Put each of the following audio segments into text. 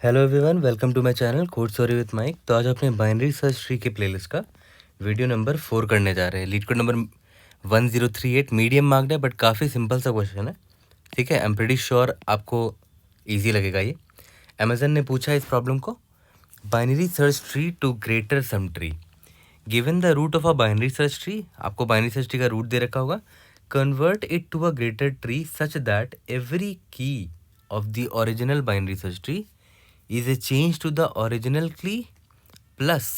Hello everyone, welcome to my channel code sorry with mike. तो आज अपने binary search tree के playlist का वीडियो नंबर 4 करने जा रहे हैं। Leet code number 1038 medium marked है, बट काफ़ी सिंपल सा क्वेश्चन है। ठीक है, आई एम प्रीटी श्योर आपको इजी लगेगा ये। अमेजन ने पूछा इस प्रॉब्लम को, binary search tree to greater sum tree given the root of a binary search tree. आपको बाइनरी सर्च ट्री का रूट दे रखा होगा। Convert it to a greater tree such that every key of the original binary search tree is a change to the original key plus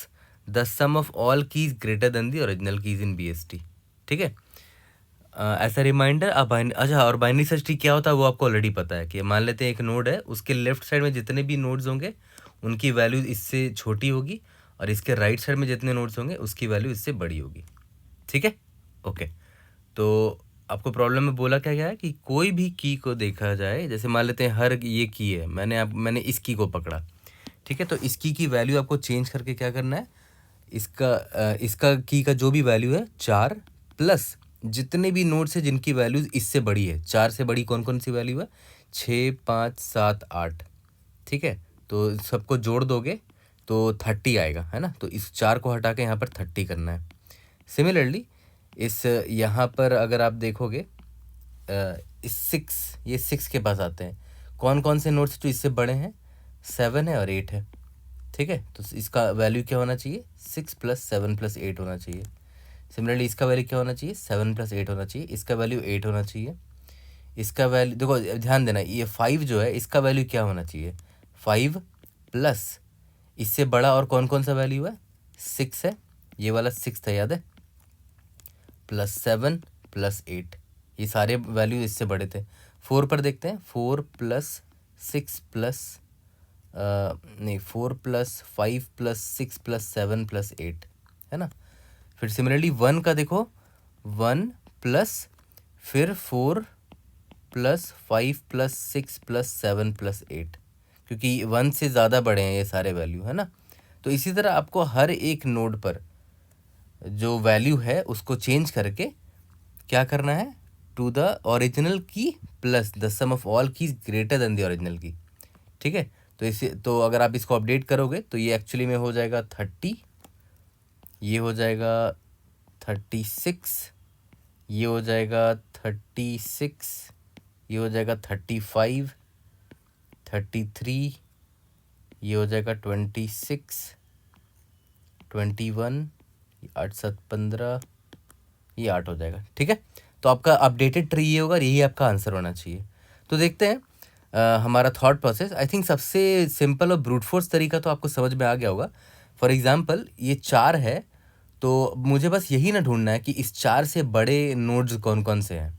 the sum of all keys greater than the original keys in BST। ठीक है, ऐसा reminder अब अच्छा, और binary search tree क्या होता है वो आपको ऑलरेडी पता है कि मान लेते हैं एक नोड है, उसके लेफ्ट साइड में जितने भी नोड्स होंगे उनकी वैल्यू इससे छोटी होगी, और इसके राइट साइड में जितने नोड्स होंगे उसकी वैल्यू इससे बड़ी होगी। ठीक है, ओके। तो आपको प्रॉब्लम में बोला क्या गया है कि कोई भी की को देखा जाए, जैसे मान लेते हैं हर ये की है, मैंने इस की को पकड़ा। ठीक है, तो इस की वैल्यू आपको चेंज करके क्या करना है, इसका की का जो भी वैल्यू है 4 प्लस जितने भी नोड्स है जिनकी वैल्यूज इससे बड़ी है। 4 से बड़ी कौन कौन सी वैल्यू है, 6, 5, 7, 8। ठीक है, तो सबको जोड़ दोगे तो 30 आएगा, है ना। तो इस 4 को हटा के यहाँ पर 30 करना है। सिमिलरली इस यहाँ पर अगर आप देखोगे इस 6, ये 6 के पास आते हैं। कौन कौन से नोट्स जो इससे बड़े हैं, 7 है और 8 है। ठीक है, तो इसका वैल्यू क्या होना चाहिए, 6 + 7 + 8 होना चाहिए। सिमिलरली इसका वैल्यू क्या होना चाहिए, 7 + 8 होना चाहिए। इसका वैल्यू 8 होना चाहिए। इसका वैल्यू देखो, ध्यान देना, ये 5 जो है इसका वैल्यू क्या होना चाहिए, 5 प्लस इससे बड़ा और कौन कौन सा वैल्यू है, 6 है, ये वाला 6 था, याद है, +7 + 8, ये सारे वैल्यू इससे बड़े थे। 4 पर देखते हैं, 4 + 6 प्लस नहीं 4 + 5 + 6 + 7 + 8, है ना। फिर सिमिलरली 1 का देखो, 1 प्लस फिर 4 + 5 + 6 + 7 + 8, क्योंकि 1 से ज़्यादा बड़े हैं ये सारे वैल्यू, है ना। तो इसी तरह आपको हर एक नोड पर जो वैल्यू है उसको चेंज करके क्या करना है, to the original key plus the sum of all keys greater than the original key. ठीक है, तो अगर आप इसको अपडेट करोगे तो ये एक्चुअली में हो जाएगा 30, ये हो जाएगा 36, ये हो जाएगा 36, ये हो जाएगा 35, 33, ये हो जाएगा 26, 21, 8 7 15, ये 8 हो जाएगा। ठीक है, तो आपका अपडेटेड ट्री ये होगा और यही आपका आंसर होना चाहिए। तो देखते हैं हमारा थॉट प्रोसेस। आई थिंक सबसे सिंपल और ब्रूट फोर्स तरीका तो आपको समझ में आ गया होगा। फॉर एग्जांपल ये 4 है, तो मुझे बस यही ना ढूंढना है कि इस 4 से बड़े नोड्स कौन कौन से हैं।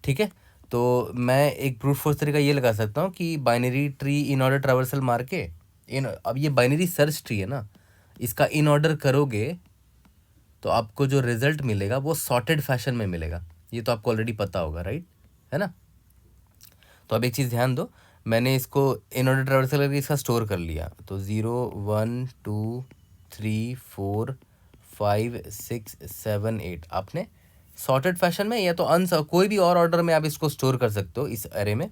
ठीक है, तो मैं एक ब्रूट फोर्स तरीका ये लगा सकता हूँ कि binary tree in order traversal मार के अब ये बाइनरी सर्च ट्री है ना, इसका इन ऑर्डर करोगे तो आपको जो रिजल्ट मिलेगा वो सॉर्टेड फैशन में मिलेगा। ये तो आपको ऑलरेडी पता होगा, राइट, है ना। तो अब एक चीज़ ध्यान दो, मैंने इसको इन ऑर्डर ट्रावर्सल करके इसका स्टोर कर लिया। तो 0 1 2 3 4 5 6 7 8 आपने सॉर्टेड फैशन में या तो कोई भी और ऑर्डर में आप इसको स्टोर कर सकते हो। इस अरे में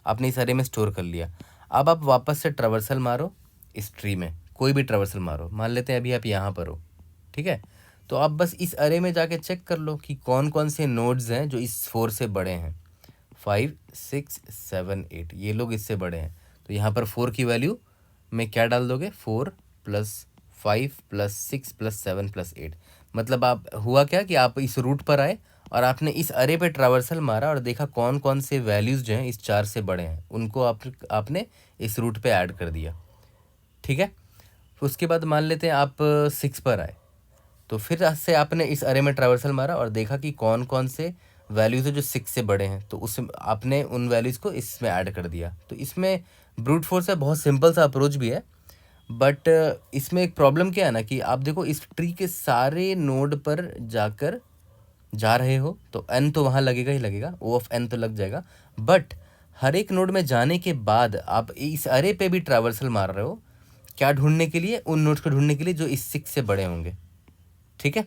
आपने इस अरे में स्टोर कर लिया। अब आप वापस से ट्रावर्सल मारो, इस ट्री में कोई भी ट्रावर्सल मारो, मान लेते हैं अभी आप यहाँ पर हो। ठीक है, तो आप बस इस अरे में जाके चेक कर लो कि कौन कौन से नोड्स हैं जो इस 4 से बड़े हैं। 5 6 7 8 ये लोग इससे बड़े हैं। तो यहाँ पर 4 की वैल्यू में क्या डाल दोगे, 4 + 5 + 6 + 7 + 8। मतलब आप हुआ क्या कि आप इस रूट पर आए और आपने इस अरे पे ट्रावर्सल मारा और देखा कौन कौन से वैल्यूज़ जो हैं इस 4 से बड़े हैं, उनको आपने इस रूट पे ऐड कर दिया। ठीक है, उसके बाद मान लेते हैं आप 6 पर आए, तो फिर से आपने इस अरे में ट्रावर्सल मारा और देखा कि कौन कौन से वैल्यूज़ है जो 6 से बड़े हैं, तो उसमें आपने उन वैल्यूज़ को इसमें ऐड कर दिया। तो इसमें ब्रूट फोर्स है, बहुत सिंपल सा अप्रोच भी है, बट इसमें एक प्रॉब्लम क्या है ना कि आप देखो इस ट्री के सारे नोड पर जा रहे हो तो n तो वहाँ लगेगा ही लगेगा, O(n) तो लग जाएगा, बट हर एक नोड में जाने के बाद आप इस अरे पे भी ट्रावर्सल मार रहे हो, क्या ढूंढने के लिए, उन नोड्स को ढूंढने के लिए जो इस 6 से बड़े होंगे। ठीक है,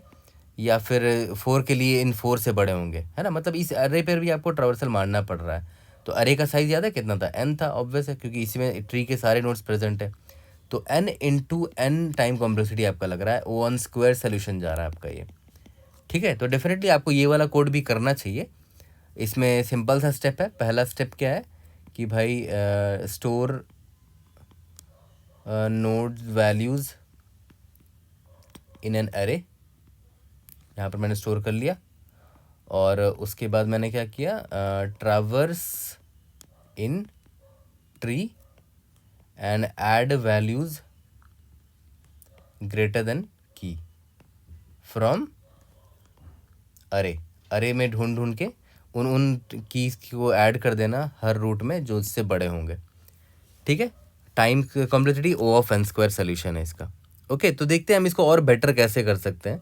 या फिर 4 के लिए इन 4 से बड़े होंगे, है ना। मतलब इस अरे पर भी आपको ट्रावर्सल मारना पड़ रहा है। तो अरे का साइज़ याद है कितना था, n था, ऑब्वियस है क्योंकि इसी में ट्री के सारे नोड्स प्रेजेंट है। तो n into n time complexity आपका लग रहा है, O1 स्क्वायर सोल्यूशन जा रहा है आपका ये। ठीक है, तो डेफिनेटली आपको ये वाला कोड भी करना चाहिए। इसमें सिंपल सा स्टेप है। पहला स्टेप क्या है कि भाई store node values in an अरे, यहाँ पर मैंने स्टोर कर लिया। और उसके बाद मैंने क्या किया, traverse in tree and add values greater than की फ्रॉम अरे। अरे में ढूंढ ढूंढ के उन कीज़ को ऐड कर देना हर रूट में जो इससे बड़े होंगे। ठीक है, time complexity O of n square solution है इसका। ओके, तो देखते हैं हम इसको और बेटर कैसे कर सकते हैं।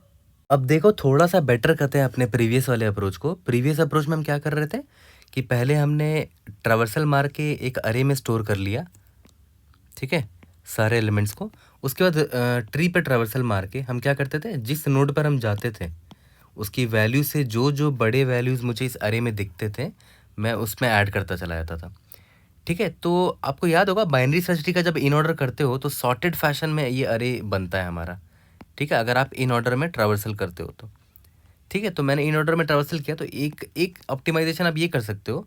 अब देखो थोड़ा सा बेटर करते हैं अपने प्रीवियस वाले अप्रोच को। प्रीवियस अप्रोच में हम क्या कर रहे थे कि पहले हमने ट्रावर्सल मार के एक अरे में स्टोर कर लिया, ठीक है, सारे एलिमेंट्स को। उसके बाद ट्री पे ट्रावर्सल मार के हम क्या करते थे, जिस नोड पर हम जाते थे उसकी वैल्यू से जो जो बड़े वैल्यूज़ मुझे इस अरे में दिखते थे मैं उसमें ऐड करता चला जाता था। ठीक है, तो आपको याद होगा बाइनरी सर्च ट्री का जब इन ऑर्डर करते हो तो सॉर्टेड फैशन में ये अरे बनता है हमारा। ठीक है, अगर आप इन ऑर्डर में ट्रावर्सल करते हो तो। ठीक है, तो मैंने इन ऑर्डर में ट्रावर्सल किया, तो एक एक ऑप्टिमाइजेशन आप ये कर सकते हो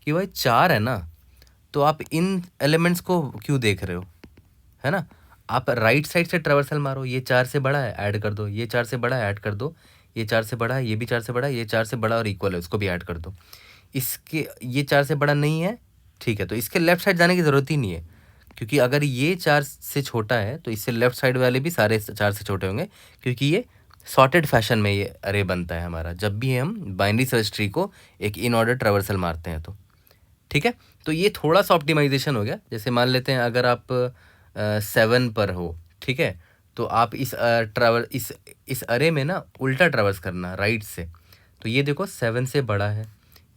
कि भाई 4 है ना, तो आप इन एलिमेंट्स को क्यों देख रहे हो, है ना। आप राइट साइड से ट्रावर्सल मारो, ये 4 से बड़ा है ऐड कर दो, ये 4 से बड़ा है ऐड कर दो, ये 4 से बड़ा है, ये भी 4 से बड़ा है, ये 4 से बड़ा और इक्वल है उसको भी ऐड कर दो। इसके ये 4 से बड़ा नहीं है, ठीक है, तो इसके लेफ्ट साइड जाने की ज़रूरत ही नहीं है, क्योंकि अगर ये 4 से छोटा है तो इससे लेफ्ट साइड वाले भी सारे 4 से छोटे होंगे, क्योंकि ये सॉर्टेड फैशन में ये अरे बनता है हमारा जब भी हम बाइनरी सर्च ट्री को एक इन ऑर्डर ट्रावर्सल मारते हैं तो। ठीक है, तो ये थोड़ा सा ऑप्टिमाइजेशन हो गया। जैसे मान लेते हैं अगर आप 7 पर हो, ठीक है, तो आप इस अरे में ना उल्टा ट्रावर्स करना राइट से। तो ये देखो 7 से बड़ा है,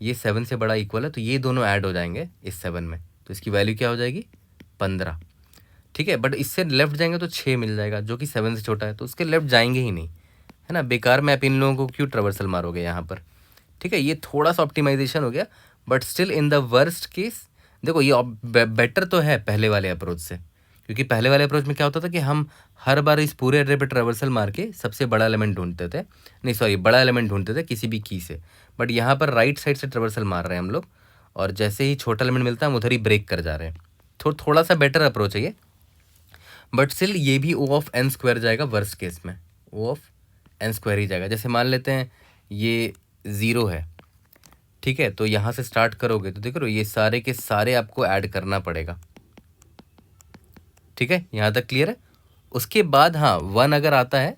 ये 7 से बड़ा इक्वल है, तो ये दोनों ऐड हो जाएंगे इस 7 में, तो इसकी वैल्यू क्या हो जाएगी 15। ठीक है, बट इससे लेफ्ट जाएंगे तो 6 मिल जाएगा जो कि 7 से छोटा है, तो उसके लेफ्ट जाएंगे ही नहीं, है ना। बेकार में आप इन लोगों को क्यों ट्रावर्सल मारोगे यहाँ पर। ठीक है, ये थोड़ा सा ऑप्टिमाइजेशन हो गया, but still in the worst case देखो ये बेटर तो है पहले वाले अप्रोच से, क्योंकि पहले वाले अप्रोच में क्या होता था कि हम हर बार इस पूरे अरे पे ट्रावर्सल मार के सबसे बड़ा एलिमेंट ढूंढते थे, नहीं सॉरी बड़ा एलिमेंट ढूंढते थे किसी भी की से। बट यहाँ पर राइट साइड से ट्रावर्सल मार रहे हैं हम लोग, और जैसे ही छोटा एलिमेंट मिलता है हम उधर ही ब्रेक कर जा रहे हैं। थोड़ा सा बेटर अप्रोच है ये, बट स्टिल ये भी O ऑफ n स्क्वायर जाएगा वर्स्ट केस में, O ऑफ n स्क्वायर ही जाएगा। जैसे मान लेते हैं ये 0 है, ठीक है, तो यहाँ से स्टार्ट करोगे तो देखो ये सारे के सारे आपको ऐड करना पड़ेगा। ठीक है, यहाँ तक क्लियर है। उसके बाद हाँ 1 अगर आता है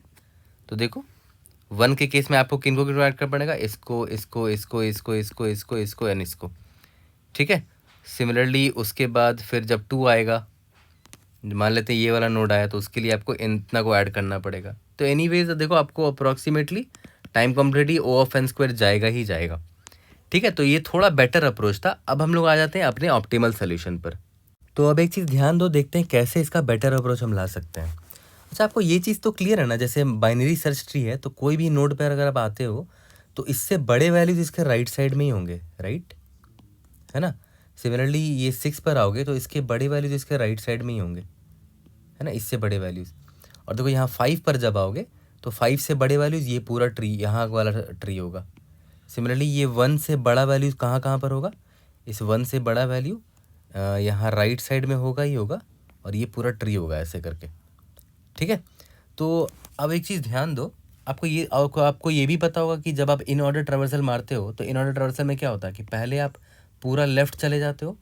तो देखो 1 के केस में आपको किनको किनको ऐड करना पड़ेगा, इसको इसको इसको इसको इसको इसको इसको एंड इसको। ठीक है, सिमिलरली उसके बाद फिर जब 2 आएगा, मान लेते हैं ये वाला नोड आया, तो उसके लिए आपको इतना को ऐड करना पड़ेगा। तो एनीवेज देखो आपको approximately time completely O of n square जाएगा ही जाएगा। ठीक है, तो ये थोड़ा बेटर अप्रोच था। अब हम लोग आ जाते हैं अपने ऑप्टिमल सोल्यूशन पर। तो अब एक चीज़ ध्यान दो, देखते हैं कैसे इसका बेटर अप्रोच हम ला सकते हैं। अच्छा, आपको ये चीज़ तो क्लियर है ना, जैसे बाइनरी सर्च ट्री है तो कोई भी नोड पर अगर आप आते हो तो इससे बड़े वैल्यूज इसके राइट साइड में ही होंगे, राइट, है ना। सिमिलरली ये 6 पर आओगे तो इसके बड़े वैल्यूज इसके राइट साइड में ही होंगे, है ना, इससे बड़े वैल्यूज़। और देखो यहाँ 5 पर जब आओगे तो 5 से बड़े वैल्यूज़ ये पूरा ट्री, यहाँ वाला ट्री होगा। सिमिलरली ये 1 से बड़ा वैल्यूज़ कहाँ कहाँ पर होगा, इस 1 से बड़ा वैल्यू यहाँ राइट साइड में होगा ही होगा, और ये पूरा ट्री होगा ऐसे करके। ठीक है, तो अब एक चीज़ ध्यान दो, आपको ये भी पता होगा कि जब आप इन ऑर्डर ट्रावर्सल मारते हो तो इन ऑर्डर ट्रावर्सल में क्या होता है कि पहले आप पूरा लेफ्ट चले जाते हो,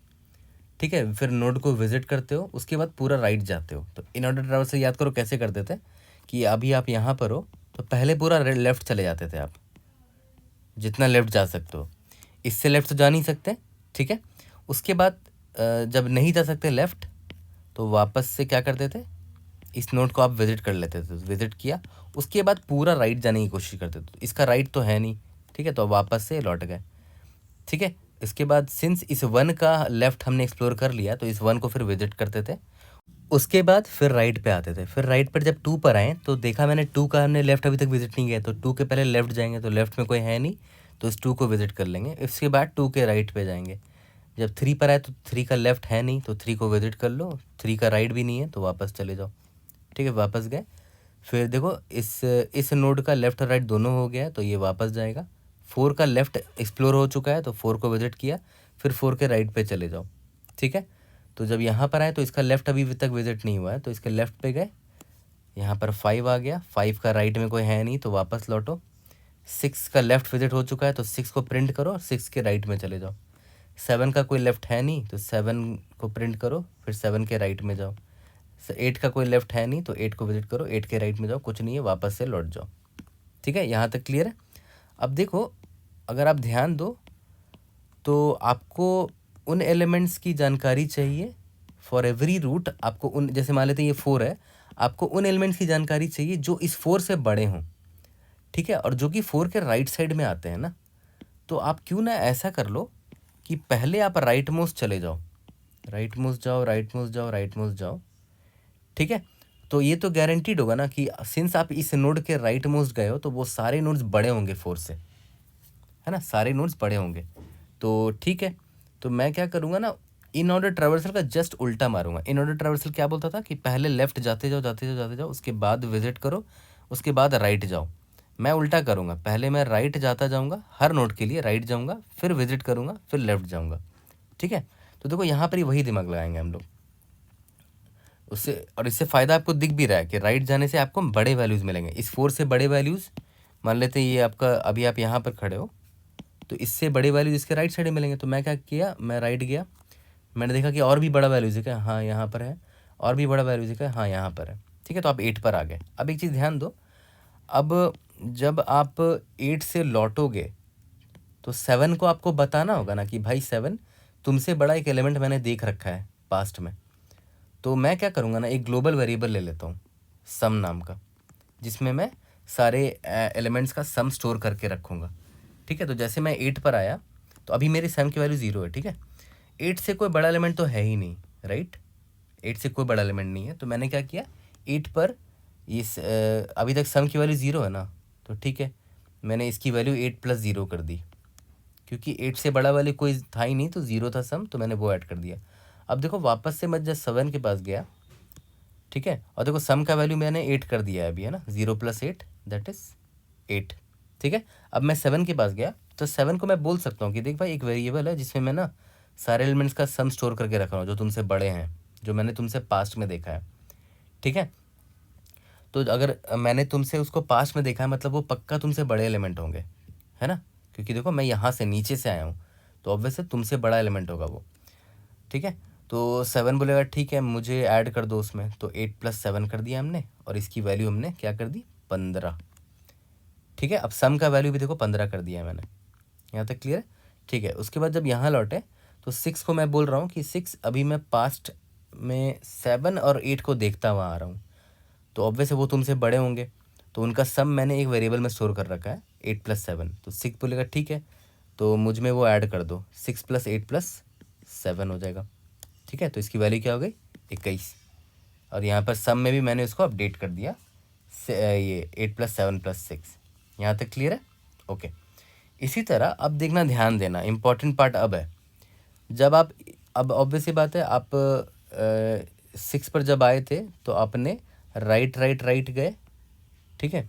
ठीक है, फिर नोड को विजिट करते हो, उसके बाद पूरा राइट जाते हो। तो इन ऑर्डर ट्रावर्सल याद करो कैसे करते थे कि अभी आप यहाँ पर हो तो पहले पूरा लेफ्ट चले जाते थे आप, जितना लेफ्ट जा सकते हो, इससे लेफ्ट तो जा नहीं सकते। ठीक है, उसके बाद जब नहीं जा सकते लेफ्ट तो वापस से क्या करते थे, इस नोड को आप विजिट कर लेते थे, विजिट किया, उसके बाद पूरा राइट जाने की कोशिश करते थे। इसका राइट तो है नहीं, ठीक है, तो वापस से लौट गए। ठीक है, इसके बाद सिंस इस 1 का लेफ़्ट हमने एक्सप्लोर कर लिया तो इस 1 को फिर विजिट करते थे, उसके बाद फिर राइट पे आते थे। फिर राइट पर जब 2 पर आए तो देखा मैंने 2 का हमने लेफ़्ट अभी तक विजिट नहीं किया, तो 2 के पहले लेफ़्ट जाएंगे तो लेफ़्ट में कोई है नहीं तो इस 2 को विजिट कर लेंगे। इसके बाद 2 के राइट पे जाएंगे, जब 3 पर आए तो 3 का लेफ्ट है नहीं, तो 3 को विजिट कर लो, 3 का राइट भी नहीं है तो वापस चले जाओ। ठीक है, वापस गए। फिर देखो इस नोड का लेफ्ट और राइट दोनों हो गया है तो ये वापस जाएगा। 4 का लेफ्ट एक्सप्लोर हो चुका है तो 4 को विजिट किया, फिर 4 के राइट पे चले जाओ। ठीक है, तो जब यहाँ पर आए तो इसका लेफ्ट अभी तक विजिट नहीं हुआ है तो इसके लेफ्ट पे गए, यहाँ पर 5 आ गया, 5 का राइट में कोई है नहीं तो वापस लौटो। 6 का लेफ्ट विजिट हो चुका है तो 6 को प्रिंट करो और 6 के राइट में चले जाओ। 7 का कोई लेफ्ट है नहीं तो 7 को प्रिंट करो, फिर 7 के राइट में जाओ। 8 का कोई लेफ्ट है नहीं तो 8 को विजिट करो, 8 के राइट में जाओ, कुछ नहीं है, वापस से लौट जाओ। ठीक है, यहाँ तक क्लियर है। अब देखो, अगर आप ध्यान दो तो आपको उन एलिमेंट्स की जानकारी चाहिए फॉर एवरी रूट। आपको उन, जैसे मान लेते हैं ये 4 है, आपको उन एलिमेंट्स की जानकारी चाहिए जो इस 4 से बड़े हों। ठीक है, और जो कि 4 के राइट साइड में आते हैं ना, तो आप क्यों ना ऐसा कर लो कि पहले आप राइट मोस्ट चले जाओ, राइट मोस्ट जाओ, राइट मोस्ट जाओ, राइट मोस्ट जाओ। ठीक है, तो ये तो गारंटीड होगा ना कि सिंस आप इस नोड के राइट मोस्ट गए हो तो वो सारे नोड्स बड़े होंगे 4 से, है ना, सारे नोड्स बड़े होंगे। तो ठीक है, तो मैं क्या करूँगा ना, इन ऑर्डर ट्रैवर्सल का जस्ट उल्टा मारूंगा। इन ऑर्डर ट्रैवर्सल क्या बोलता था कि पहले लेफ्ट जाते जाओ, जाते जाओ, जाते जाओ, उसके बाद विजिट करो, उसके बाद राइट जाओ। मैं उल्टा करूँगा, पहले मैं राइट जाता जाऊँगा, हर नोड के लिए राइट जाऊँगा, फिर विजिट करूँगा, फिर लेफ्ट जाऊँगा। ठीक है, तो देखो यहाँ पर ही वही दिमाग लगाएंगे हम लोग उससे, और इससे फ़ायदा आपको दिख भी रहा है कि राइट जाने से आपको बड़े वैल्यूज़ मिलेंगे। इस 4 से बड़े वैल्यूज़ मान लेते हैं ये आपका, अभी आप यहाँ पर खड़े हो तो इससे बड़े वैल्यूज़ इसके राइट साइड में मिलेंगे। तो मैं क्या किया, मैं राइट गया, मैंने देखा कि और भी बड़ा वैल्यूज़ है क्या, हाँ यहाँ पर है, और भी बड़ा वैल्यूज़ है क्या, हाँ यहाँ पर है। ठीक है, तो आप 8 पर आ गए। अब एक चीज़ ध्यान दो, अब जब आप 8 से लौटोगे तो 7 को आपको बताना होगा ना कि भाई 7 तुमसे बड़ा एक एलिमेंट मैंने देख रखा है पास्ट में। तो मैं क्या करूँगा ना, एक ग्लोबल वेरिएबल ले लेता हूँ सम नाम का, जिसमें मैं सारे एलिमेंट्स का सम स्टोर करके रखूँगा। ठीक है, तो जैसे मैं 8 पर आया तो अभी मेरी सम की वैल्यू 0 है। ठीक है, 8 से कोई बड़ा एलिमेंट तो है ही नहीं, राइट, 8 से कोई बड़ा एलिमेंट नहीं है। तो मैंने क्या किया, 8 पर इस अभी तक सम की वैल्यू 0 है ना, तो ठीक है, मैंने इसकी वैल्यू 8 + 0 कर दी, क्योंकि 8 से बड़ा वाली कोई था ही नहीं तो 0 था सम, तो मैंने वो ऐड कर दिया। अब देखो वापस से मैं जब 7 के पास गया, ठीक है, और देखो सम का वैल्यू मैंने 8 कर दिया है अभी, है ना, 0 + 8 दैट इज़ 8। ठीक है, अब मैं 7 के पास गया तो 7 को मैं बोल सकता हूँ कि देख भाई एक वेरिएबल है जिसमें मैं ना सारे एलिमेंट्स का सम स्टोर करके रख रहा हूँ जो तुमसे बड़े हैं, जो मैंने तुमसे पास्ट में देखा है। ठीक है, तो अगर मैंने तुमसे उसको पास्ट में देखा है मतलब वो पक्का तुमसे बड़े एलिमेंट होंगे, है ना, क्योंकि देखो मैं यहाँ से नीचे से आया हूँ तो ऑब्वियसली तुमसे बड़ा एलिमेंट होगा वो। ठीक है, तो 7 बोलेगा ठीक है मुझे ऐड कर दो उसमें, तो 8 + 7 कर दिया हमने और इसकी वैल्यू हमने क्या कर दी, 15। ठीक है, अब सम का वैल्यू भी देखो 15 कर दिया है मैंने, यहाँ तक क्लियर है। ठीक है, उसके बाद जब यहाँ लौटे तो 6 को मैं बोल रहा हूँ कि 6 अभी मैं पास्ट में 7 और 8 को देखता हुआ आ रहा हूँ, तो ऑब्वियस वो तुमसे बड़े होंगे, तो उनका सम मैंने एक वेरिएबल में स्टोर कर रखा है 8 + 7। तो 6 बोलेगा ठीक है तो मुझ में वो ऐड कर दो, 6 + 8 + 7 हो जाएगा। ठीक है, तो इसकी वैल्यू क्या हो गई, 21। और यहाँ पर सम में भी मैंने उसको अपडेट कर दिया ये 8 + 7 + 6। यहाँ तक क्लियर है, ओके। इसी तरह अब देखना, ध्यान देना, इम्पॉर्टेंट पार्ट अब है, जब आप, अब ऑब्वियसली बात है आप 6 पर जब आए थे तो आपने राइट राइट राइट गए। ठीक है,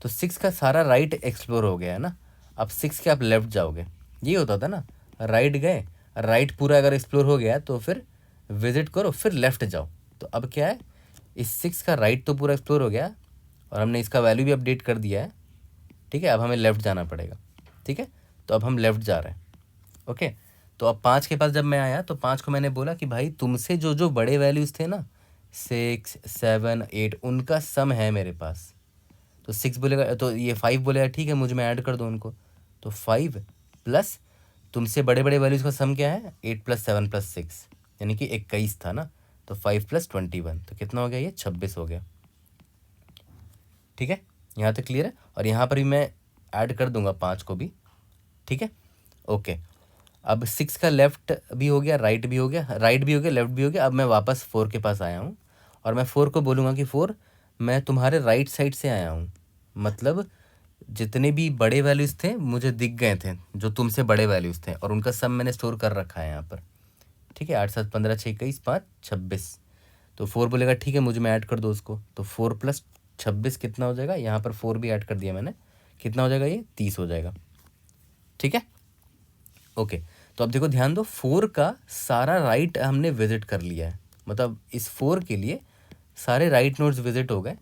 तो 6 का सारा राइट एक्सप्लोर हो गया है ना, अब 6 के आप लेफ्ट जाओगे, ये होता था ना, राइट गए, राइट पूरा अगर एक्सप्लोर हो गया तो फिर विजिट करो फिर लेफ्ट जाओ। तो अब क्या है, इस 6 का राइट तो पूरा एक्सप्लोर हो गया और हमने इसका वैल्यू भी अपडेट कर दिया है। ठीक है, अब हमें लेफ़्ट जाना पड़ेगा। ठीक है, तो अब हम लेफ़्ट जा रहे हैं। ओके, तो अब 5 के पास जब मैं आया तो 5 को मैंने बोला कि भाई तुमसे जो जो बड़े वैल्यूज़ थे ना 6 7 8 उनका सम है मेरे पास। तो 6 बोलेगा, तो ये 5 बोलेगा ठीक है मुझ में ऐड कर दो उनको, तो 5 प्लस तुमसे बड़े बड़े वैल्यूज़ का सम क्या है, 8 + 7 + 6 यानी कि 21 था ना, तो 5 + 21 तो कितना हो गया, ये 26 हो गया। ठीक है, यहाँ तक क्लियर है, और यहाँ पर भी मैं ऐड कर दूंगा 5 को भी। ठीक है, ओके। अब 6 का लेफ्ट भी हो गया, राइट भी हो गया, राइट भी हो गया, लेफ्ट भी हो गया। अब मैं वापस 4 के पास आया हूँ और मैं 4 को बोलूँगा कि 4 मैं तुम्हारे राइट साइड से आया हूँ, मतलब जितने भी बड़े वैल्यूज़ थे मुझे दिख गए थे, जो तुमसे बड़े वैल्यूज़ थे, और उनका सम मैंने स्टोर कर रखा है यहाँ पर। ठीक है, 8 7 15 6 21 5 26। तो 4 बोलेगा ठीक है मुझ में ऐड कर दो उसको, तो 4 प्लस 26 कितना हो जाएगा, यहाँ पर 4 भी ऐड कर दिया मैंने, कितना हो जाएगा ये 30 हो जाएगा। ठीक है, ओके। तो अब देखो ध्यान दो, 4 का सारा राइट हमने विजिट कर लिया है, मतलब इस 4 के लिए सारे राइट नोड्स विजिट हो गए।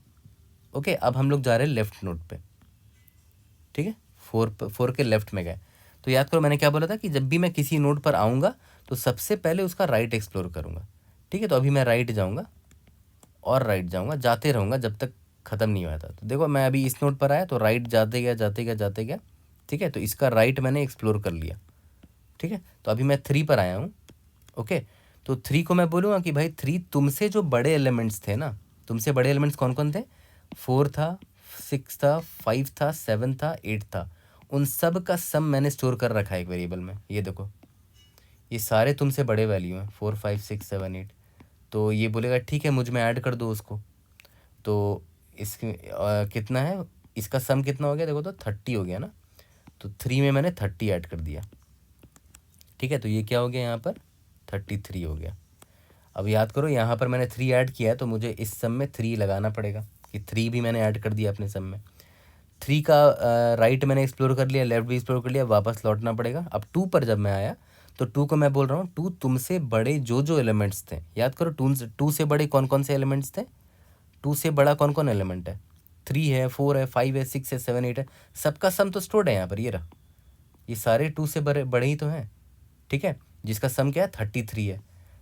ओके, अब हम लोग जा रहे हैं लेफ्ट नोड पे। ठीक है, 4 के लेफ्ट में गए। तो याद करो मैंने क्या बोला था कि जब भी मैं किसी नोड पर आऊँगा तो सबसे पहले उसका राइट एक्सप्लोर करूँगा। ठीक है, तो अभी मैं राइट जाऊँगा और राइट जाऊँगा, जाते रहूँगा जब तक ख़त्म नहीं हुआ था। तो देखो मैं अभी इस नोड पर आया तो राइट जाते गया जाते गया जाते गया। ठीक है, तो इसका राइट मैंने एक्सप्लोर कर लिया। ठीक है, तो अभी मैं 3 पर आया हूँ। ओके, तो 3 को मैं बोलूँगा कि भाई 3 तुमसे जो बड़े एलिमेंट्स थे ना, तुमसे बड़े एलिमेंट्स कौन कौन थे, 4 था, 6 था, 5 था, 7 था, 8 था, उन सब का सम मैंने स्टोर कर रखा है एक वेरिएबल में। ये देखो, ये सारे तुमसे बड़े वैल्यू हैं, 4 5 6 7 8। तो ये बोलेगा ठीक है मुझ में ऐड कर दो उसको। तो इसके कितना है, इसका सम कितना हो गया देखो, तो 30 हो गया ना। तो 3 में मैंने 30 ऐड कर दिया। ठीक है, तो ये क्या हो गया यहाँ पर 33 हो गया। अब याद करो यहाँ पर मैंने 3 ऐड किया है तो मुझे इस सम में 3 लगाना पड़ेगा, कि 3 भी मैंने ऐड कर दिया अपने सम में। 3 का राइट मैंने एक्सप्लोर कर लिया, लेफ्ट भी एक्सप्लोर कर लिया, वापस लौटना पड़ेगा। अब 2 पर जब मैं आया तो 2 को मैं बोल रहा हूँ 2 तुमसे बड़े जो जो एलिमेंट्स थे, याद करो 2 से बड़े कौन कौन से एलिमेंट्स थे, 2 से बड़ा कौन कौन एलिमेंट है, 3 है, 4 है, 5 है, 6 है, 7 8 है, सबका सम तो स्टोर्ड है यहाँ पर। ये रहा, ये सारे 2 से बड़े बड़े ही तो हैं। ठीक है, जिसका सम क्या है 33 है।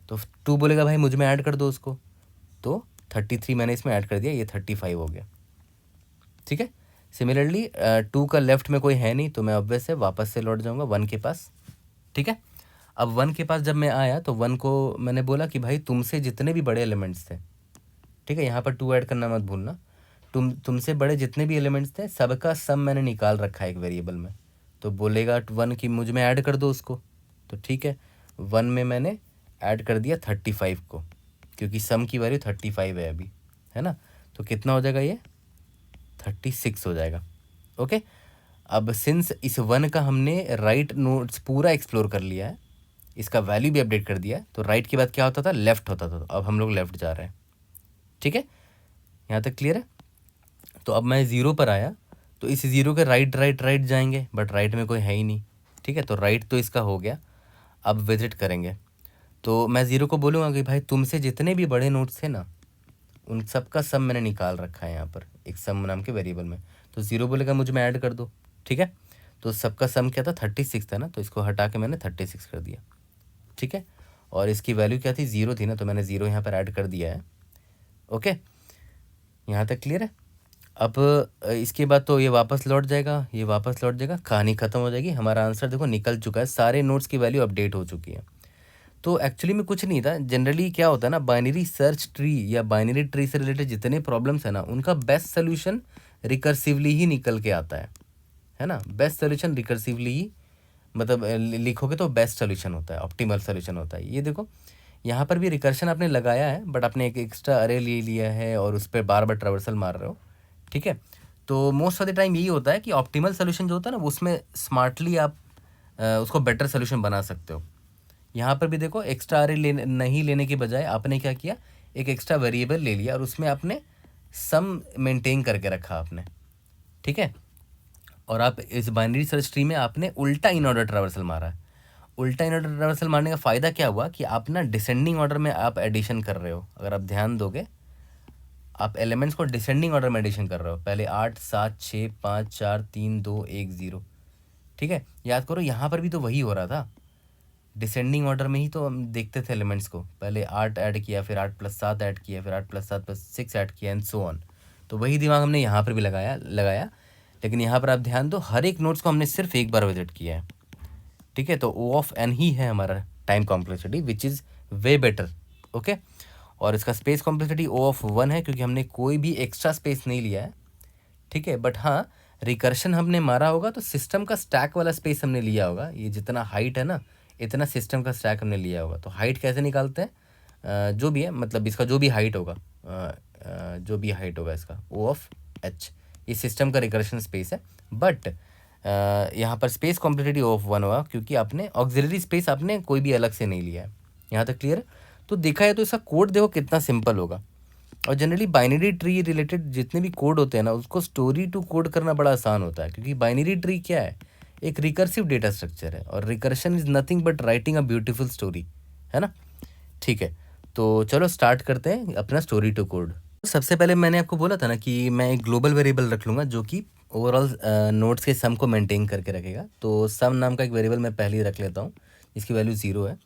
तो 2 बोलेगा भाई मुझ में ऐड कर दो उसको, तो 33 मैंने इसमें ऐड कर दिया, ये 35 हो गया। ठीक है, सिमिलरली 2 का लेफ्ट में कोई है नहीं तो मैं ऑब्वियस से वापस से लौट जाऊंगा 1 के पास। ठीक है, अब 1 के पास जब मैं आया तो 1 को मैंने बोला कि भाई तुमसे जितने भी बड़े एलिमेंट्स थे, ठीक है, यहाँ पर 2 ऐड करना मत भूलना, तुमसे बड़े जितने भी एलिमेंट्स थे सबका सम मैंने निकाल रखा है एक वेरिएबल में। तो बोलेगा 1 की मुझ में ऐड कर दो उसको, तो ठीक है 1 में मैंने ऐड कर दिया 35 को, क्योंकि सम की वैल्यू 35 है अभी, है ना। तो कितना हो जाएगा ये 36 हो जाएगा। ओके, अब सिंस इस 1 का हमने राइट नोड्स पूरा एक्सप्लोर कर लिया है, इसका वैल्यू भी अपडेट कर दिया है, तो राइट के बाद क्या होता था, लेफ्ट होता था। तो अब हम लोग लेफ्ट जा रहे हैं। ठीक है, यहाँ तक क्लियर है। तो अब मैं 0 पर आया तो इस 0 के राइट राइट राइट जाएंगे, बट राइट में कोई है ही नहीं। ठीक है, तो राइट तो इसका हो गया। अब विजिट करेंगे तो मैं 0 को बोलूँगा कि भाई तुमसे जितने भी बड़े नोट्स थे ना, उन सब का सम मैंने निकाल रखा है यहाँ पर एक सम नाम के वेरिएबल में। तो 0 बोलेगा मुझ में ऐड कर दो। ठीक है, तो सबका सम क्या था 36 था ना, तो इसको हटा के मैंने 36 कर दिया। ठीक है, और इसकी वैल्यू क्या थी 0 थी ना, तो मैंने 0 यहाँ पर ऐड कर दिया है। ओके, यहाँ तक क्लियर है। अब इसके बाद तो ये वापस लौट जाएगा, ये वापस लौट जाएगा, कहानी ख़त्म हो जाएगी। हमारा आंसर देखो निकल चुका है, सारे नोट्स की वैल्यू अपडेट हो चुकी है। तो एक्चुअली में कुछ नहीं था। जनरली क्या होता है ना, बाइनरी सर्च ट्री या बाइनरी ट्री से रिलेटेड जितने प्रॉब्लम्स है ना, उनका बेस्ट सोल्यूशन रिकर्सिवली ही निकल के आता है ना। बेस्ट सोल्यूशन रिकर्सिवली ही, मतलब लिखोगे तो बेस्ट सोल्यूशन होता है, ऑप्टिमल सोल्यूशन होता है। ये देखो यहाँ पर भी रिकर्शन आपने लगाया है, बट आपने एक एक्स्ट्रा अरे ले लिया है और उस पर बार बार ट्रेवर्सल मार रहे हो। ठीक है, तो मोस्ट ऑफ द टाइम यही होता है कि ऑप्टिमल सोल्यूशन जो होता है ना, उसमें स्मार्टली आप उसको बेटर सोल्यूशन बना सकते हो। यहाँ पर भी देखो एक्स्ट्रा अरे नहीं लेने के बजाय आपने क्या किया, एक एक्स्ट्रा वेरिएबल ले लिया और उसमें आपने सम मेंटेन करके रखा आपने। ठीक है, और आप इस बाइनरी सर्च ट्री में आपने उल्टा इन ऑर्डर ट्रेवर्सल मारा है। उल्टा इन ऑर्डर ट्रेवर्सल मारने का फ़ायदा क्या हुआ कि आप ना डिसेंडिंग ऑर्डर में आप एडिशन कर रहे हो। अगर आप ध्यान दोगे, आप एलिमेंट्स को डिसेंडिंग ऑर्डर में एडिशन कर रहे हो, पहले 8 7 6 5 4 3 2 1 0। ठीक है, याद करो यहाँ पर भी तो वही हो रहा था, डिसेंडिंग ऑर्डर में ही तो हम देखते थे एलिमेंट्स को, पहले 8 ऐड किया, फिर 8 + 7 ऐड किया, फिर 8 + 7 + 6 ऐड किया, एंड सो ऑन। तो वही दिमाग हमने यहाँ पर भी लगाया। लेकिन यहाँ पर आप ध्यान दो, हर एक नोट्स को हमने सिर्फ एक बार विजिट किया है। ठीक है, तो O ऑफ n ही है हमारा time complexity, which is way better. Okay, और इसका स्पेस कॉम्प्लेक्सिटी O ऑफ 1 है, क्योंकि हमने कोई भी एक्स्ट्रा स्पेस नहीं लिया है। ठीक है, बट हाँ रिकर्शन हमने मारा होगा तो सिस्टम का स्टैक वाला स्पेस हमने लिया होगा। ये जितना हाइट है ना, इतना सिस्टम का स्टैक हमने लिया होगा। तो हाइट कैसे निकालते हैं, जो भी है, मतलब इसका जो भी हाइट होगा, जो भी हाइट होगा इसका O ऑफ h, इस सिस्टम का रिकर्शन स्पेस है। बट यहाँ पर स्पेस कॉम्प्लेक्सिटी ऑफ 1 होगा क्योंकि आपने ऑक्सिलरी स्पेस आपने कोई भी अलग से नहीं लिया है। यहाँ तक क्लियर है? तो देखा है तो इसका कोड देखो कितना सिंपल होगा। और जनरली बाइनरी ट्री रिलेटेड जितने भी कोड होते हैं ना, उसको स्टोरी टू कोड करना बड़ा आसान होता है, क्योंकि बाइनरी ट्री क्या है, एक रिकर्सिव डेटा स्ट्रक्चर है, और recursion is nothing but writing a beautiful story, है ना। ठीक है, तो चलो स्टार्ट करते हैं अपना स्टोरी टू कोड। सबसे पहले मैंने आपको बोला था ना कि मैं एक ग्लोबल वेरिएबल रख लूँगा जो कि ओवरऑल नोट्स के सम को मेंटेन करके रखेगा। तो सम नाम का एक वेरिएबल मैं पहले ही रख लेता हूँ जिसकी वैल्यू 0 है,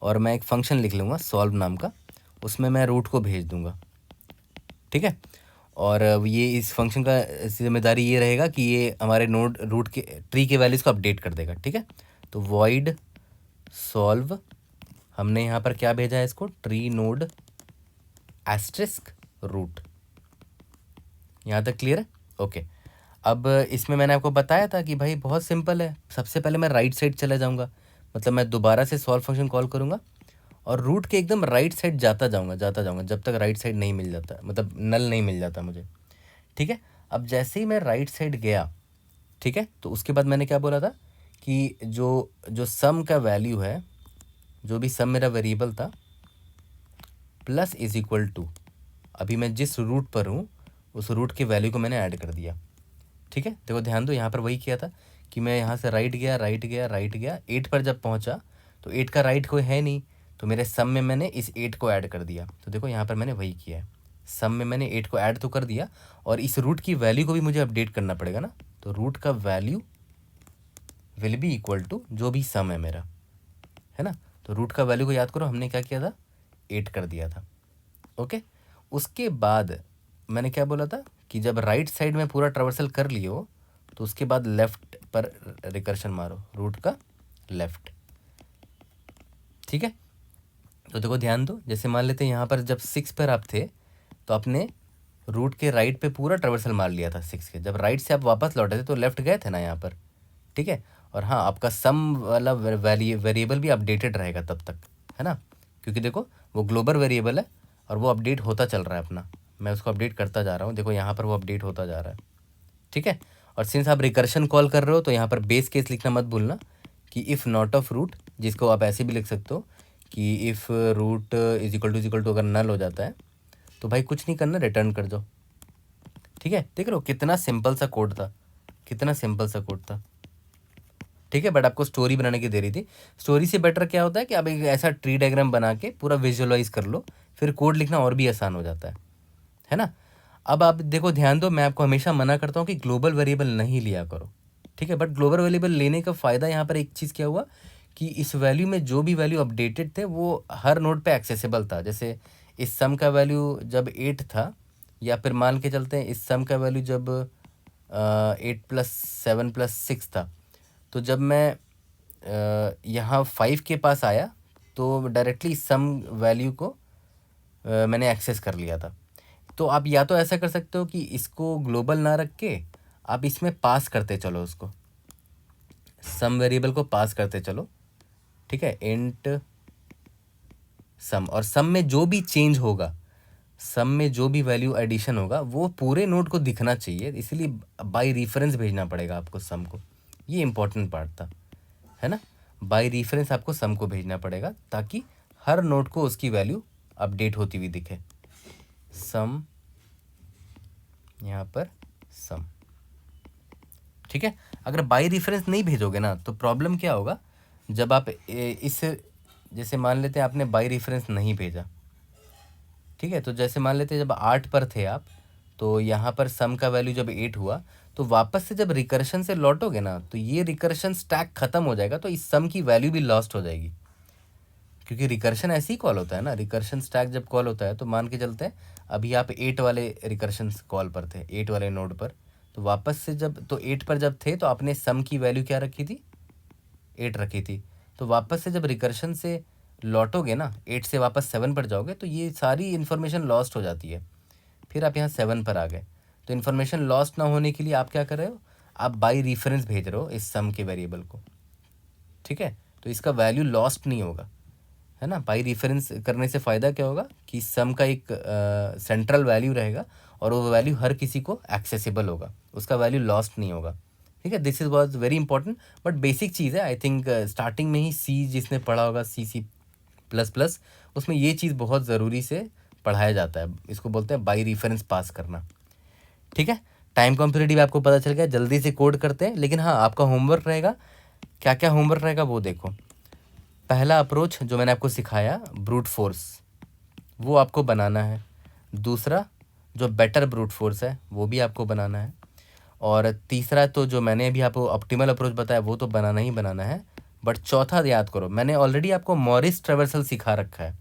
और मैं एक फंक्शन लिख लूँगा सॉल्व नाम का, उसमें मैं रूट को भेज दूँगा। ठीक है, और ये इस फंक्शन का जिम्मेदारी ये रहेगा कि ये हमारे नोड रूट के ट्री के वैल्यूज़ को अपडेट कर देगा। ठीक है, तो वॉइड सॉल्व, हमने यहाँ पर क्या भेजा है इसको, ट्री नोड एस्ट्रिस्क रूट। यहाँ तक क्लियर है? ओके, अब इसमें मैंने आपको बताया था कि भाई बहुत सिंपल है। सबसे पहले मैं राइट साइड चला जाऊँगा, मतलब मैं दोबारा से सॉल्व फंक्शन कॉल करूँगा और रूट के एकदम राइट साइड जाता जाऊँगा जब तक राइट साइड नहीं मिल जाता, मतलब नल नहीं मिल जाता मुझे। ठीक है, अब जैसे ही मैं राइट साइड गया, ठीक है, तो उसके बाद मैंने क्या बोला था कि जो जो सम का वैल्यू है, जो भी सम मेरा वेरिएबल था, प्लस इज इक्वल टू, अभी मैं जिस रूट पर हूँ उस रूट की वैल्यू को मैंने ऐड कर दिया। ठीक है, देखो ध्यान दो, यहाँ पर वही किया था कि मैं यहाँ से राइट गया 8 पर जब पहुँचा तो 8 का राइट कोई है नहीं, तो मेरे सम में मैंने इस 8 को ऐड कर दिया। तो देखो यहाँ पर मैंने वही किया है, सम में मैंने 8 को ऐड तो कर दिया, और इस रूट की वैल्यू को भी मुझे अपडेट करना पड़ेगा ना। तो रूट का value will be equal to जो भी सम है मेरा, है ना। तो रूट का वैल्यू को याद करो, हमने क्या किया था, 8 कर दिया था। ओके, उसके बाद मैंने क्या बोला था कि जब राइट साइड में पूरा ट्रावर्सल कर लियो तो उसके बाद लेफ़्ट पर रिकर्शन मारो, रूट का लेफ़्ट। ठीक है, तो देखो ध्यान दो, जैसे मान लेते हैं यहाँ पर जब 6 पर आप थे तो आपने रूट के राइट पे पूरा ट्रावर्सल मार लिया था 6 के, जब राइट से आप वापस लौटे थे तो लेफ़्ट गए थे ना यहाँ पर। ठीक है, और हाँ, आपका सम वाला वेरिएबल भी अपडेटेड रहेगा तब तक, है ना, क्योंकि देखो वो ग्लोबल वेरिएबल है और वो अपडेट होता चल रहा है अपना, मैं उसको अपडेट करता जा रहा हूँ, देखो यहाँ पर वो अपडेट होता जा रहा है। ठीक है, और सिंस आप रिकर्शन कॉल कर रहे हो तो यहाँ पर बेस केस लिखना मत भूलना कि इफ़ नॉट ऑफ रूट, जिसको आप ऐसे भी लिख सकते हो कि if root is equal to अगर नल हो जाता है तो भाई कुछ नहीं करना, रिटर्न कर दो। ठीक है, देख लो कितना सिंपल सा कोड था, कितना सिंपल सा कोड था। ठीक है, बट आपको स्टोरी बनाने की दे रही थी। स्टोरी से बेटर क्या होता है कि आप एक ऐसा ट्री डायग्राम बना के पूरा विजुअलाइज कर लो, फिर कोड लिखना और भी आसान हो जाता है ना। अब आप देखो ध्यान दो, मैं आपको हमेशा मना करता हूँ कि ग्लोबल वेरिएबल नहीं लिया करो। ठीक है, बट ग्लोबल वेरिएबल लेने का फ़ायदा यहाँ पर एक चीज़ क्या हुआ कि इस वैल्यू में जो भी वैल्यू अपडेटेड थे वो हर नोड पे एक्सेसिबल था। जैसे इस सम का वैल्यू जब 8 था, या फिर मान के चलते हैं इस सम का वैल्यू जब 8 + 7 + 6 था, तो जब मैं यहाँ 5 के पास आया तो डायरेक्टली सम वैल्यू को मैंने एक्सेस कर लिया था। तो आप या तो ऐसा कर सकते हो कि इसको ग्लोबल ना रख के आप इसमें पास करते चलो, उसको सम वेरिएबल को पास करते चलो। ठीक है, इंट सम, और सम में जो भी चेंज होगा, सम में जो भी वैल्यू एडिशन होगा वो पूरे नोड को दिखना चाहिए, इसलिए बाय रेफरेंस भेजना पड़ेगा आपको सम को। ये इंपॉर्टेंट पार्ट था, है ना। बाय रेफरेंस आपको सम को भेजना पड़ेगा ताकि हर नोड को उसकी वैल्यू अपडेट होती हुई दिखे। सम, यहाँ पर सम। ठीक है, अगर बाय रेफरेंस नहीं भेजोगे ना तो प्रॉब्लम क्या होगा, जब आप इस, जैसे मान लेते हैं आपने बाय रेफरेंस नहीं भेजा, ठीक है, तो जैसे मान लेते हैं जब 8 पर थे आप, तो यहाँ पर सम का वैल्यू जब 8 हुआ तो वापस से जब रिकर्शन से लौटोगे ना तो ये रिकर्शन स्टैक ख़त्म हो जाएगा, तो इस सम की वैल्यू भी लॉस्ट हो जाएगी, क्योंकि रिकर्शन ऐसे ही कॉल होता है ना। रिकर्शन स्टैक जब कॉल होता है तो मान के चलते हैं अभी आप 8 वाले रिकर्शन कॉल पर थे, 8 वाले नोड पर, तो वापस से जब, तो 8 पर जब थे तो आपने सम की वैल्यू क्या रखी थी, 8 रखी थी, तो वापस से जब रिकर्शन से लौटोगे ना, 8 से वापस 7 पर जाओगे तो ये सारी इन्फॉर्मेशन लॉस्ट हो जाती है। फिर आप यहाँ 7 पर आ गए, तो इन्फॉर्मेशन लॉस्ट ना होने के लिए आप क्या कर रहे हो, आप बाई रेफरेंस भेज रहे हो इस सम के वेरिएबल को। ठीक है, तो इसका वैल्यू लॉस्ट नहीं होगा, है ना। बाई रेफरेंस करने से फ़ायदा क्या होगा कि सम का एक सेंट्रल वैल्यू रहेगा और वो वैल्यू हर किसी को एक्सेसिबल होगा, उसका वैल्यू लॉस्ट नहीं होगा। ठीक है, this is was very important but basic चीज़ है। आई थिंक स्टार्टिंग में ही सी जिसने पढ़ा होगा C++, उसमें ये चीज़ बहुत ज़रूरी से पढ़ाया जाता है, इसको बोलते हैं बाई रेफरेंस पास करना। ठीक है, टाइम कॉम्पिटिटिव आपको पता चल गया, जल्दी से कोड करते हैं। लेकिन हाँ, आपका होमवर्क रहेगा, क्या क्या होमवर्क रहेगा वो देखो। पहला अप्रोच जो मैंने आपको सिखाया ब्रूट फोर्स, वो आपको बनाना है। दूसरा जो बेटर ब्रूट फोर्स है वो भी आपको बनाना है। और तीसरा तो जो मैंने अभी आपको ऑप्टिमल अप्रोच बताया वो तो बनाना ही बनाना है। बट चौथा याद करो, मैंने ऑलरेडी आपको मॉरिस ट्रेवर्सल सिखा रखा है।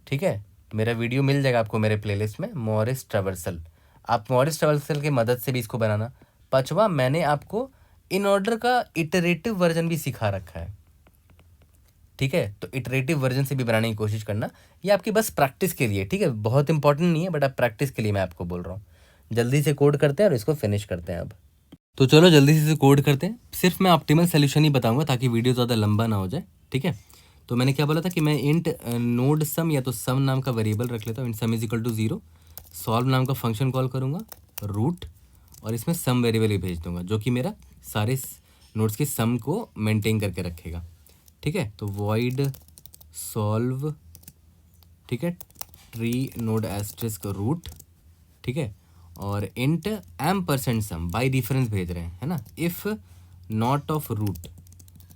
ठीक है, मेरा वीडियो मिल जाएगा आपको मेरे प्लेलिस्ट में, मॉरिस ट्रेवर्सल। आप मॉरिस ट्रेवर्सल की मदद से भी इसको बनाना। पांचवा, मैंने आपको इन ऑर्डर का इटरेटिव वर्जन भी सिखा रखा है। ठीक है, तो इटरेटिव वर्जन से भी बनाने की कोशिश करना, ये आपकी बस प्रैक्टिस के लिए। ठीक है, बहुत इंपॉर्टेंट नहीं है बट आप प्रैक्टिस के लिए मैं आपको बोल रहा हूँ। जल्दी से कोड करते हैं और इसको फिनिश करते हैं अब। तो चलो जल्दी से कोड करते हैं। सिर्फ मैं ऑप्टिमल सोल्यूशन ही बताऊंगा ताकि वीडियो ज़्यादा लंबा ना हो जाए। ठीक है, तो मैंने क्या बोला था कि मैं इंट नोड सम या तो सम नाम का वेरिएबल रख लेता हूँ, int sum is equal to 0, solve नाम का फंक्शन कॉल करूँगा, रूट, और इसमें सम वेरिएबल ही भेज दूंगा जो कि मेरा सारे नोड्स के सम को मेंटेन करके रखेगा। ठीक है, तो वॉइड सॉल्व, ठीक है, ट्री नोड एस्ट्रिस्क रूट, ठीक है, और इंट m%sum बाई डिफरेंस भेज रहे हैं, है ना। इफ़ नॉट ऑफ रूट,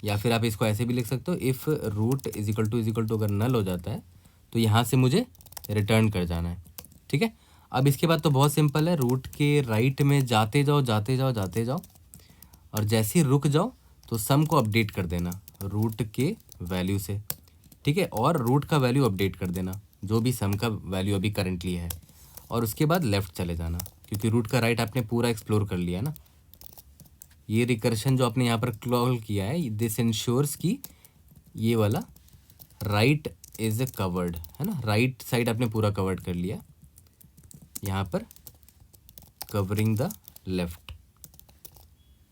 या फिर आप इसको ऐसे भी लिख सकते हो, if root is equal to अगर नल हो जाता है तो यहाँ से मुझे रिटर्न कर जाना है। ठीक है, अब इसके बाद तो बहुत सिंपल है, रूट के राइट में जाते जाओ जाते जाओ जाते जाओ, और जैसे ही रुक जाओ तो सम को अपडेट कर देना रूट के वैल्यू से। ठीक है, और रूट का वैल्यू अपडेट कर देना जो भी सम का वैल्यू अभी करंटली है, और उसके बाद लेफ़्ट चले जाना क्योंकि रूट का राइट आपने पूरा एक्सप्लोर कर लिया ना। ये रिकर्शन जो आपने यहाँ पर कॉल किया है, दिस इंश्योर्स कि ये वाला राइट इज कवर्ड, है ना। राइट साइड आपने पूरा कवर्ड कर लिया, यहाँ पर कवरिंग द लेफ्ट।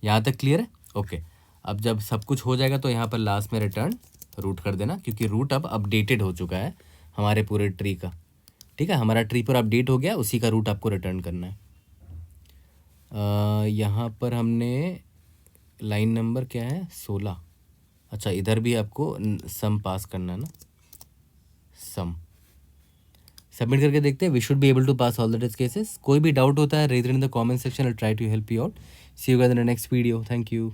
यहाँ तक क्लियर है? ओके, अब जब सब कुछ हो जाएगा तो यहाँ पर लास्ट में रिटर्न रूट कर देना क्योंकि रूट अब अपडेटेड हो चुका है हमारे पूरे ट्री का। ठीक है, हमारा ट्री पूरा अपडेट हो गया, उसी का रूट आपको रिटर्न करना है। यहाँ पर हमने लाइन नंबर क्या है 16, अच्छा इधर भी आपको सम पास करना है ना, सम सबमिट करके देखते हैं। We should be able to pass all the test cases. कोई भी डाउट होता है raise it in the comment section, I try to help you out. See you guys in the next video, thank you.